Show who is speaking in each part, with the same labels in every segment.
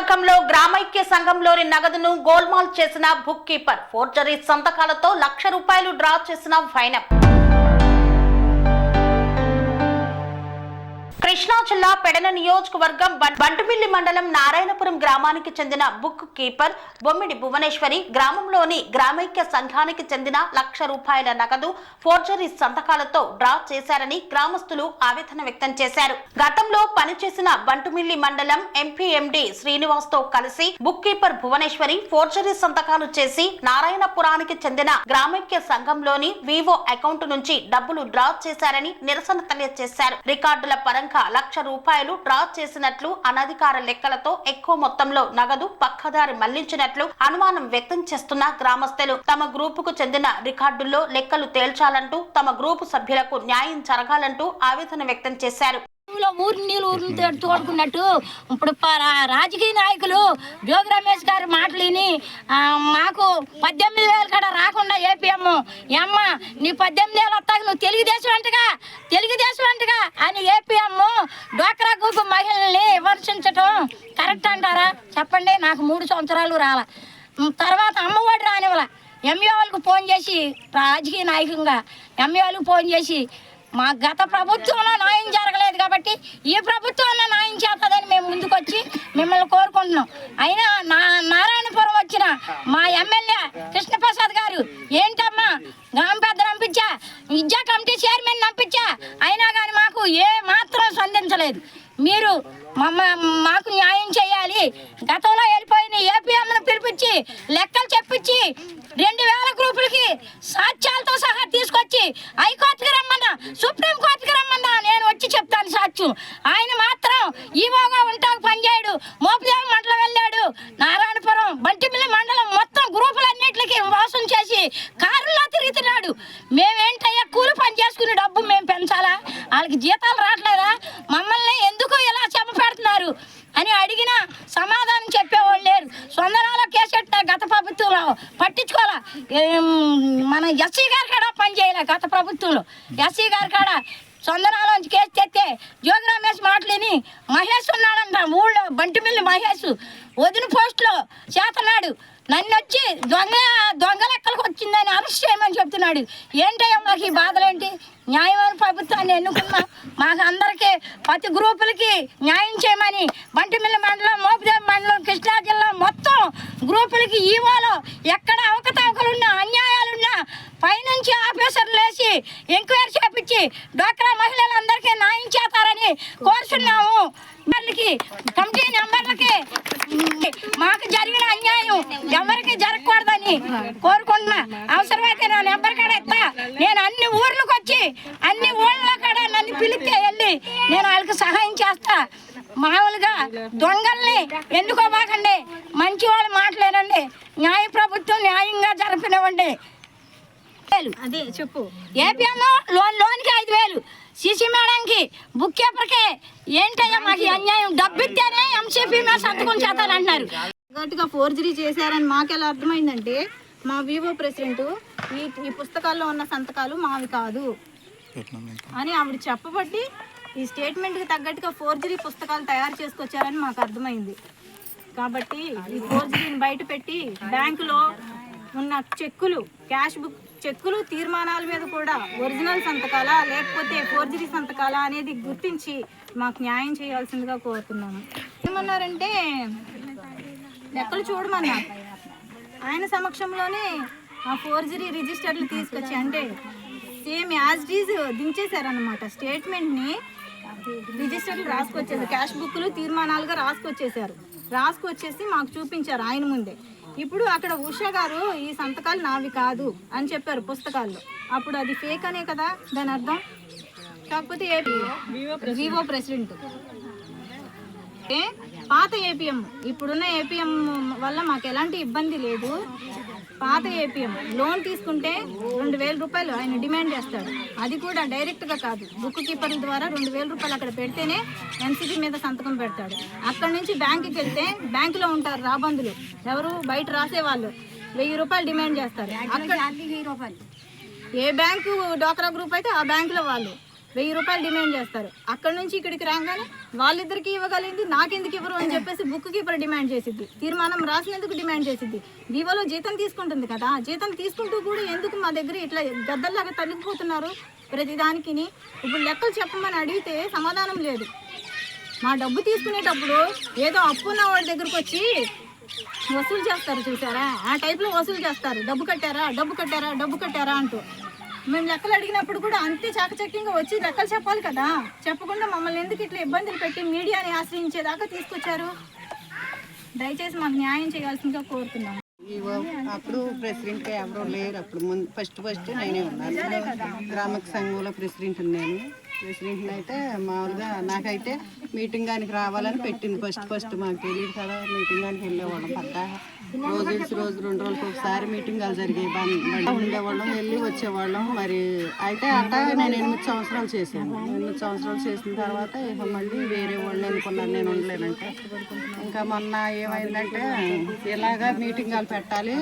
Speaker 1: నియోజకవర్గంలో గ్రామైక్య సంఘంలోని నగదును గోల్మాల్ చేసిన బుక్ కీపర్ ఫోర్జరీ సంతకాలతో ₹1,00,000 డ్రా చేసిన వైనం. కృష్ణా జిల్లా పెడన నియోజకవర్గం బంటుమిల్లి మండలం నారాయణపురం గ్రామానికి చెందిన బుక్ కీపర్ బొమ్మిడి భువనేశ్వరి గ్రామంలోని గ్రామైక్య సంఘానికి చెందిన ₹1,00,000 నగదు ఫోర్జరీ సంతకాలతో డ్రా చేశారని గ్రామస్తులు ఆవేదన వ్యక్తం చేశారు. గతంలో పనిచేసిన బంటుమిల్లి మండలం ఎంపీఎండి శ్రీనివాస్ తో కలిసి బుక్ కీపర్ భువనేశ్వరి ఫోర్జరీ సంతకాలు చేసి నారాయణపురానికి చెందిన గ్రామైక్య సంఘంలోని వివో అకౌంట్ నుంచి డబ్బులు డ్రా చేశారని నిరసన తెలియజేశారు. రికార్డుల పరంగా ₹1,00,000 డ్రా చేసినట్లు, అనధికార లెక్కలతో ఎక్కువ మొత్తంలో నగదు పక్కదారి మళ్లించినట్లు అనుమానం వ్యక్తం చేస్తున్న గ్రామస్తులు తమ గ్రూపుకు చెందిన రికార్డుల్లో లెక్కలు తేల్చాలంటూ, తమ గ్రూపు సభ్యులకు న్యాయం జరగాలంటూ ఆవేదన వ్యక్తం చేశారు.
Speaker 2: ఊరిని తోడుకున్నట్టు ఇప్పుడు రాజకీయ నాయకులు జోగి రమేష్ గారి మాటలిని మాకు 18,000 కూడా రాకుండా ఏపీఎం అమ్మ నీ 18,000 వస్తాక నువ్వు తెలుగుదేశం అంటగా అని ఏపీఎం డ్వాక్రా గ్రూప్ మహిళల్ని విమర్శించటం కరెక్ట్ అంటారా చెప్పండి? నాకు 3 సంవత్సరాలు రాల తర్వాత అమ్మఒడి రానివ్వాల. ఎంఏ వాళ్ళకు ఫోన్ చేసి రాజకీయ నాయకంగా ఎంఏ వాళ్ళకు ఫోన్ చేసి మా గత ప్రభుత్వంలో న్యాయం జరగలేదు కాబట్టి ఈ ప్రభుత్వంలో న్యాయం చేస్తుందని మేము ముందుకొచ్చి మిమ్మల్ని కోరుకుంటున్నాం. అయినా నారాయణపురం వచ్చిన మా ఎమ్మెల్యే కృష్ణప్రసాద్ గారు ఏంటమ్మా గ్రామ పెద్దను పంపించా, విద్యా కమిటీ చైర్మన్ పంపించా, అయినా కానీ మాకు ఏ మాత్రం స్పందించలేదు. మీరు మాకు న్యాయం చేయాలి. గతంలో వెళ్ళిపోయిన ఏపీఎంను పిలిపించి లెక్కలు చెప్పించి 2,000 గ్రూపులకి సాక్ష్యాలతో సహా తీసుకొచ్చి హైకోర్టుకి రమ్మన్నా, సుప్రీంకోర్టుకి రమ్మన్నా, నేను వచ్చి చెప్తాను సాక్ష్యం. ఆయన మాత్రం ఈవోగా ఉంటాకు పనిచేయడు. మోపుదేవి మండలం వెళ్ళాడు, నారాయణపురం బంటిమిల్లి మండలం మొత్తం గ్రూపులన్నింటికి మోసం చేసి కారులో తిరుగుతున్నాడు. మేమేంటయ్యా కూలి పని చేసుకునే డబ్బు మేము పెంచాలా? వాళ్ళకి జీతాలు రావట్లేదా? మమ్మల్ని ఎందుకు ఇలా శ్రమ పెడుతున్నారు అని అడిగినా సమాధానం చెప్పేవాళ్ళు లేరు. సొందరాలో కేసెట్టిన గత ప్రభుత్వంలో పట్టించుకోవాలా. మన ఎస్సీ గారి కాడ పనిచేయాలి. గత ప్రభుత్వంలో ఎస్సీ గారి కాడ సొందరాలోంచి కేసు తెస్తే జోగి రమేష్ మాటలేని మహేష్ ఉన్నాడంట ఊళ్ళో, బంటిమిల్లి మహేష్ వదిన పోస్టులో చేతన్నాడు. నన్ను వచ్చి దొంగ లెక్కలకు వచ్చిందని అరెస్ట్ చేయమని చెప్తున్నాడు. ఏంటయ్యా మాకు ఈ బాధలేంటి? న్యాయమైన ప్రభుత్వాన్ని ఎన్నుకున్నాం, మాకు అందరికీ ప్రతి గ్రూపులకి న్యాయం చేయమని బంటిమిల్లి మండలం, మోపుదేవి మండలం, కృష్ణా జిల్లా మొత్తం గ్రూపులకి ఈవోలో ఎక్కడ అవకతవకలున్నా అన్యాయాలున్నా పైనుంచి ఆఫీసర్లు వేసి ఎంక్వైరీ చేపించి డ్వాక్రా మహిళలందరికీ న్యాయం చేస్తారని కోరుతున్నాము. కమిటీ నెంబర్లకి మాకు జరిగిన అన్యాయం ఎవరికి జరగకూడదని కోరుకుంటున్నా. అవసరమైతే నా నెంబర్ కాడ ఇస్తా. నేను అన్ని ఊర్లకు వచ్చి అన్ని ఊళ్ళలో కాడ నన్ను పిలిస్తే వెళ్ళి నేను వాళ్ళకి సహాయం చేస్తా. మామూలుగా దొంగల్ని ఎన్నుకోబాకండి, మంచి వాళ్ళు మాట్లాడండి. న్యాయ ప్రభుత్వం న్యాయంగా జరిపినవ్వండి.
Speaker 3: అదే చెప్పు.
Speaker 2: ఏపీఎం లోన్కి 5,000, సీసీ మేడంకి, బుక్ కీపర్కి ఏంటయ్యా మాకు అన్యాయం? డబ్బిస్తేనే ఎంసీపీ మీద సంతకం చేస్తారంటున్నారు.
Speaker 3: గట్టిగా ఫోర్జరీ చేశారని మాకెలా అర్థమైందంటే, మా వివో ప్రెసిడెంట్ ఈ పుస్తకాల్లో ఉన్న సంతకాలు మావి కాదు అని ఆవిడ చెప్పబట్టి ఈ స్టేట్మెంట్కి తగ్గట్టుగా ఫోర్జరీ పుస్తకాలు తయారు చేసుకొచ్చారని మాకు అర్థమైంది. కాబట్టి ఈ ఫోర్జరీని బయట పెట్టి బ్యాంకులో ఉన్న చెక్కులు, క్యాష్ బుక్ చెక్కులు, తీర్మానాల మీద కూడా ఒరిజినల్ సంతకాలా లేకపోతే ఫోర్జరీ సంతకాలా అనేది గుర్తించి మాకు న్యాయం చేయాల్సిందిగా కోరుతున్నాను. ఏమన్నారంటే లెక్కలు చూడమన్నారు. ఆయన సమక్షంలోనే ఆ ఫోర్జరీ రిజిస్టర్లు తీసుకొచ్చి అంటే సేమ్ యాజ్ డీజ్ దించేశారనమాట. స్టేట్మెంట్ని రిజిస్టర్లు రాసుకొచ్చేసారు, క్యాష్ బుక్లు తీర్మానాలుగా రాసుకొచ్చేసి మాకు చూపించారు ఆయన ముందే. ఇప్పుడు అక్కడ ఉషా గారు ఈ సంతకాలు నావి కాదు అని చెప్పారు పుస్తకాల్లో. అప్పుడు అది ఫేక్ అనే కదా దాని అర్థం. కాకపోతే వివో ప్రెసిడెంట్ పాత ఏపీఎం, ఇప్పుడున్న ఏపీఎం వల్ల మాకు ఎలాంటి ఇబ్బంది లేదు. పాత ఏపీఎం లోన్ తీసుకుంటే ₹2,000 ఆయన డిమాండ్ చేస్తాడు. అది కూడా డైరెక్ట్గా కాదు, బుక్ కీపర్ల ద్వారా ₹2,000 అక్కడ పెడితేనే ఎన్సీపీ మీద సంతకం పెడతాడు. అక్కడ నుంచి బ్యాంకుకి వెళ్తే బ్యాంకులో ఉంటారు రాబందులు, ఎవరు బయట రాసేవాళ్ళు, ₹1,000 డిమాండ్ చేస్తారు. అక్కడ ఏ బ్యాంకు డ్వాక్రా గ్రూప్ అయితే ఆ బ్యాంకులో వాళ్ళు 1000 రూపాయలు డిమాండ్ చేస్తారు. అక్కడ నుంచి ఇక్కడికి రాగానే వాళ్ళిద్దరికి ఇవ్వగలిగింది నాకెందుకు ఇవ్వరు అని చెప్పేసి బుక్ కీపర్ డిమాండ్ చేసిద్ది, తీర్మానం రాసినందుకు డిమాండ్ చేసిద్ది. వివోలో జీతం తీసుకుంటుంది కదా, జీతం తీసుకుంటూ కూడా ఎందుకు మా దగ్గర ఇట్లా గద్దల్లాగా తల్లిపోతున్నారు ప్రతిదానికి? ఇప్పుడు లెక్కలు చెప్పమని అడిగితే సమాధానం లేదు. మా డబ్బు తీసుకునేటప్పుడు ఏదో అప్పున్న వాడి దగ్గరకు వచ్చి వసూలు చేస్తారు చూసారా, ఆ టైప్లో వసూలు చేస్తారు. డబ్బు కట్టారా, డబ్బు కట్టారా, డబ్బు కట్టారా అంటూ. మేము లెక్కలు అడిగినప్పుడు కూడా అంతే చాకచక్యంగా వచ్చి లెక్కలు చెప్పాలి కదా, చెప్పకుండా మమ్మల్ని ఎందుకు ఇట్లా ఇబ్బందులు పెట్టి మీడియాని ఆశ్రయించేదాకా తీసుకొచ్చారు? దయచేసి మాకు న్యాయం చేయాల్సిందిగా కోరుతున్నాం.
Speaker 4: అప్పుడు ప్రెసిడెంట్ ఎవరో లేరు. అప్పుడు ముందు ఫస్ట్ నేనే ఉన్నాను. గ్రామక సంఘంలో ప్రెసిడెంట్ నేను. ప్రెసిడెంట్ని అయితే మామూలుగా నాకైతే మీటింగ్ గానికి రావాలని పెట్టింది. ఫస్ట్ మాకు తెలియదు కదా, మీటింగ్ గానికి వెళ్ళేవాళ్ళం. రోజు 2 రోజులకు ఒకసారి మీటింగాలు జరిగాయి. ఉండేవాళ్ళం, వెళ్ళి వచ్చేవాళ్ళం. మరి అయితే నేను 8 సంవత్సరాలు చేశాను. 8 సంవత్సరాలు చేసిన తర్వాత ఇక మళ్ళీ వేరే వాళ్ళు అనుకున్నాను నేను ఉండలేనంటే. ఇంకా మొన్న ఏమైందంటే ఇలాగా మీటింగాలు పెట్టాలి,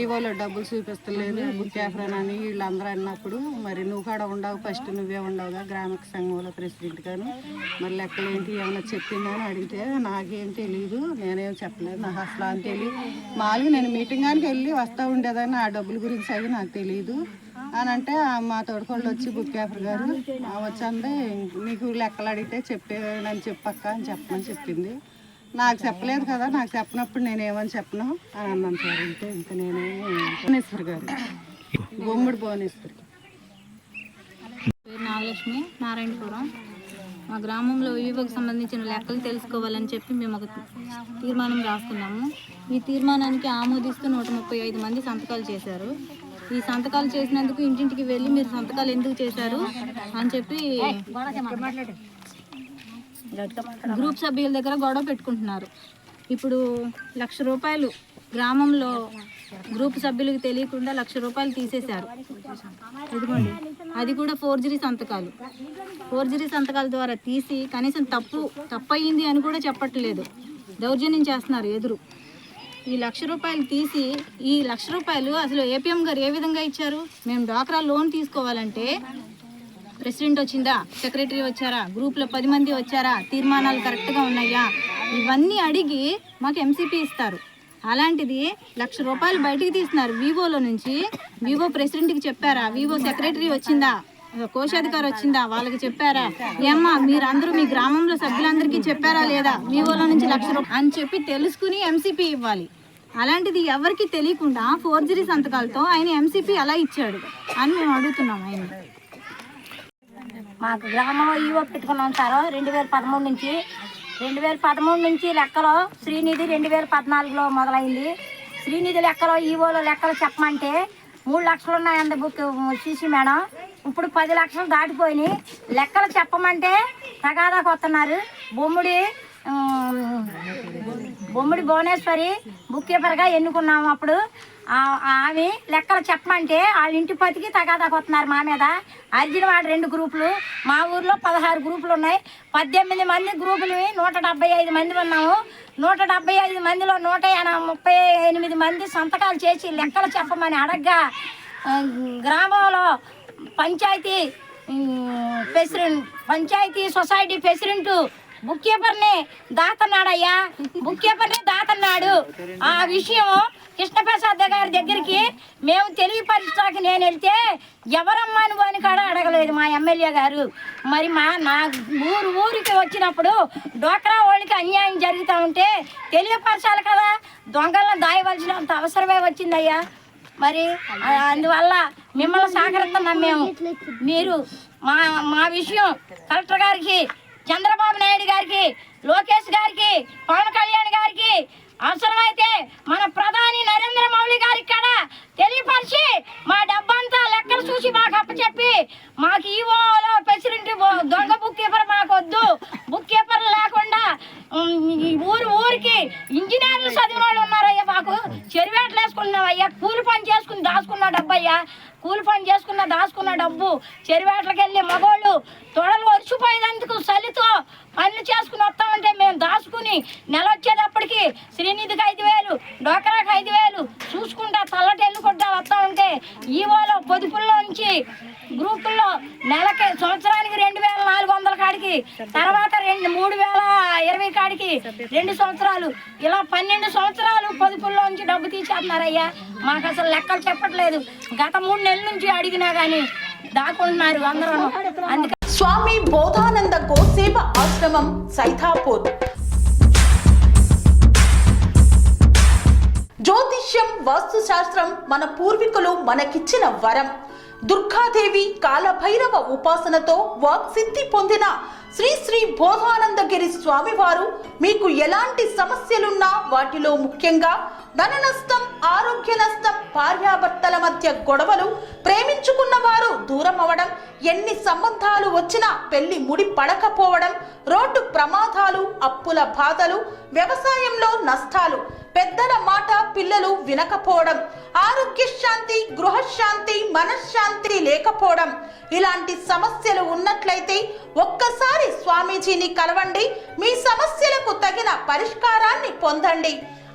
Speaker 4: ఈవోలో డబ్బులు చూపిస్తలేదు బుక్ క్యాఫ్రన్ అని వీళ్ళందరూ అన్నప్పుడు మరి నువ్వు కూడా ఉండవు, ఫస్ట్ నువ్వే ఉండవుగా గ్రామక సంఘంలో ప్రెసిడెంట్ గాను, మరి లెక్కలు ఏంటి ఏమైనా చెప్పిందని అడిగితే నాకేం తెలియదు, నేనేం చెప్పలేదు, నాకు అసలు అని తెలియదు. మామూలుగా నేను మీటింగానికి వెళ్ళి వస్తూ ఉండేదాన్ని, ఆ డబ్బుల గురించి అవి నాకు తెలియదు అని అంటే మా తోడుకోళ్ళు వచ్చి బుక్ క్యాపర్ గారు వచ్చంది, నీకు లెక్కలు అడిగితే చెప్పేనని చెప్పక్క అని చెప్పమని చెప్పింది. నాకు చెప్పలేదు కదా, నాకు చెప్పినప్పుడు నేనేమని చెప్పను అని అన్నాను సార్. అంటే ఇంకా నేనే భువనేశ్వర్ గారు, బొమ్మిడి భువనేశ్వర్.
Speaker 3: పేరు నాగలక్ష్మి, నారాయణపురం. మా గ్రామంలో వివోకి సంబంధించిన లెక్కలు తెలుసుకోవాలని చెప్పి మేము ఒక తీర్మానం రాసుకున్నాము. ఈ తీర్మానానికి ఆమోదిస్తూ 135 మంది సంతకాలు చేశారు. ఈ సంతకాలు చేసినందుకు ఇంటింటికి వెళ్ళి మీరు సంతకాలు ఎందుకు చేశారు అని చెప్పి గ్రూప్ సభ్యుల దగ్గర గొడవ పెట్టుకుంటున్నారు. ఇప్పుడు 1,00,000 రూపాయలు గ్రామంలో గ్రూప్ సభ్యులకు తెలియకుండా 1,00,000 రూపాయలు తీసేశారు. ఇదిగోండి, అది కూడా ఫోర్జరీ సంతకాలు. ఫోర్జరీ సంతకాల ద్వారా తీసి కనీసం తప్పయింది అని కూడా చెప్పట్లేదు, దౌర్జన్యం చేస్తున్నారు ఎదురు. ఈ 1,00,000 రూపాయలు తీసి, ఈ 1,00,000 రూపాయలు అసలు ఏపీఎం గారు ఏ విధంగా ఇచ్చారు? మేము డ్వాక్రా లోన్ తీసుకోవాలంటే ప్రెసిడెంట్ వచ్చిందా, సెక్రటరీ వచ్చారా, గ్రూప్లో 10 మంది వచ్చారా, తీర్మానాలు కరెక్ట్గా ఉన్నాయా, ఇవన్నీ అడిగి మాకు ఎంసీపీ ఇస్తారు. అలాంటిది 1,00,000 రూపాయలు బయటికి తీస్తున్నారు వివోలో నుంచి. వివో ప్రెసిడెంట్కి చెప్పారా, వివో సెక్రటరీ వచ్చిందా, కోశాధికారి వచ్చిందా, వాళ్ళకి చెప్పారా, ఏమ్మా మీరందరూ మీ గ్రామంలో సభ్యులందరికీ చెప్పారా లేదా, వివోలో నుంచి 1,00,000 రూపాయలు అని చెప్పి తెలుసుకుని ఎంసీపీ ఇవ్వాలి. అలాంటిది ఎవరికి తెలియకుండా ఫోర్జరీ సంతకాలతో ఆయన ఎంసీపీ ఎలా ఇచ్చాడు అని మేము అడుగుతున్నాం ఆయన.
Speaker 2: మాకు గ్రామంలో ఈవో పెట్టుకున్నాం సార్ 2013 నుంచి లెక్కలో శ్రీనిధి 2014లో మొదలైంది. శ్రీనిధి లెక్కలో ఈవోలో లెక్కలు చెప్పమంటే 3 లక్షలు ఉన్నాయండి బుక్ సీసీ మేడం. ఇప్పుడు 10 లక్షలు దాటిపోయినాయి. లెక్కలు చెప్పమంటే తగాదాకు వస్తున్నారు. బొమ్మిడి భువనేశ్వరి బుక్ కీపర్గా ఎన్నుకున్నాము. అప్పుడు ఆమె లెక్కలు చెప్పమంటే వాళ్ళ ఇంటి పతికి తగాదాకు వస్తున్నారు మా మీద. అర్జునవాడ 2 గ్రూపులు, మా ఊర్లో 16 గ్రూపులు ఉన్నాయి. 18 మంది గ్రూపులు, 175 మంది ఉన్నాము. 175 మందిలో 138 మంది సంతకాలు చేసి లెక్కలు చెప్పమని అడగ్గా గ్రామంలో పంచాయతీ సొసైటీ ప్రెసిడెంట్ బుక్ కీపర్ని దాతన్నాడయ్యా, బుక్ కీపర్ని దాతన్నాడు. ఆ విషయం కృష్ణప్రసాద్ గారి దగ్గరికి మేము తెలియపరచడానికి నేను వెళ్తే ఎవరమ్మా నువ్వు అని కూడా అడగలేదు మా ఎమ్మెల్యే గారు. మరి నా ఊరికి వచ్చినప్పుడు డోక్రా వాళ్ళకి అన్యాయం జరుగుతూ ఉంటే తెలియపరచాలి కదా, దొంగలను దాయవలసినంత అవసరమే వచ్చిందయ్యా. మరి అందువల్ల మిమ్మల్ని సహకరిస్తున్నాం మేము. మీరు మా విషయం కలెక్టర్ గారికి, చంద్రబాబు నాయుడు గారికి, లోకేష్ గారికి, పవన్ కళ్యాణ్ గారికి, అవసరమైతే మన ప్రధాని నరేంద్ర మోడీ గారికి కూడా తెలియపరిచి మా డబ్బంతా లెక్కలు చూసి మాకు అప్పచెప్పి మాకు ఈవోలో ప్రెసిడెంట్ దొంగ బుక్ కీపర్ మాకు వద్దు, బుక్ కీపర్ లేకుండా ఊరికి ఇంజనీర్లు చదివిన వాళ్ళు ఉన్నారయ్యా. మాకు చెరువేట్లు వేసుకున్నామయ్యా, కూలి పని చేసుకుని దాచుకున్న డబ్బు అయ్యా, కూలి పని దాచుకున్న డబ్బు చెరువేట్లకి వెళ్ళి మగోళ్ళు తొడలు వరిచిపోయేందుకు చలితో పనులు చేసుకుని వస్తామంటే మేము దాచుకుని నెల వచ్చేటప్పటికి శ్రీనిధికి 5,000, డోకరాకి 5,000 చూసుకుంటా తల్లటి వెళ్ళుకుంటా వస్తా ఉంటే ఈవోలో పొదుపుల్లో నుంచి గ్రూపుల్లో సంవత్సరానికి సంవత్సరాలకి, తర్వాత 2020 కాడికి 2 సంవత్సరాలు, ఇలా 12 సంవత్సరాలు పొదుపుల్లోంచి డబ్బు తీసేస్తున్నారయ్యా. మాకు అసలు లెక్కలు చెప్పట్లేదు. గత 3 నెలల నుంచి అడిగినా కానీ దాకుంటున్నారు అందరూ. అందుకే
Speaker 1: స్వామి బోధానంద గోసేవ ఆశ్రమం సైథాపూర్. జ్యోతిష్యం, వాస్తుశాస్త్రం మన పూర్వీకులు మనకిచ్చిన వరం. దుర్గాదేవి, కాలభైరవ ఉపాసనతో వాక్సిద్ధి పొందిన శ్రీ శ్రీ బోధానందగిరి స్వామివారు మీకు ఎలాంటి సమస్యలున్నా, వాటిలో ముఖ్యంగా ధన నష్టం, ఆరోగ్య నష్టం, భార్యాభర్తల మధ్య గొడవలు, ప్రేమించుకున్న వారు దూరం అవడం, ఎన్ని సంబంధాలు వచ్చినా పెళ్లి ముడి పడకపోవడం, రోడ్డు ప్రమాదాలు, అప్పుల బాధలు, వ్యవసాయంలో నష్టాలు, పెద్దల మాట పిల్లలు వినకపోవడం, ఆరోగ్య శాంతి, గృహశాంతి, మనశ్శాంతి లేకపోవడం, ఇలాంటి సమస్యలు ఉన్నట్లయితే ఒక్కసారి స్వామీజీని కలవండి. మీ సమస్యలకు తగిన పరిష్కారాన్ని పొందండి.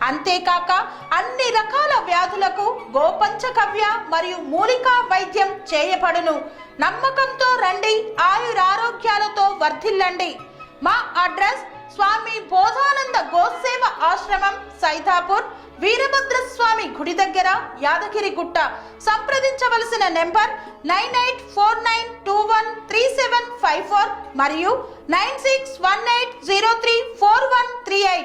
Speaker 1: అంతేకాక అన్ని రకాల వ్యాధులకు గోపంచకవ్య మరియు మూలికా వైద్యం చేయబడును. నమ్మకంతో రండి, ఆయురారోగ్యాలతో వర్ధిల్లండి. మా అడ్రస్ స్వామి బోధానంద గోసేవ ఆశ్రమం సైథాపూర్, వీరభద్రస్వామి గుడి దగ్గర, యాదగిరిగుట్ట. సంప్రదించవలసిన నెంబర్ 9849213754 మరియు 9618034138.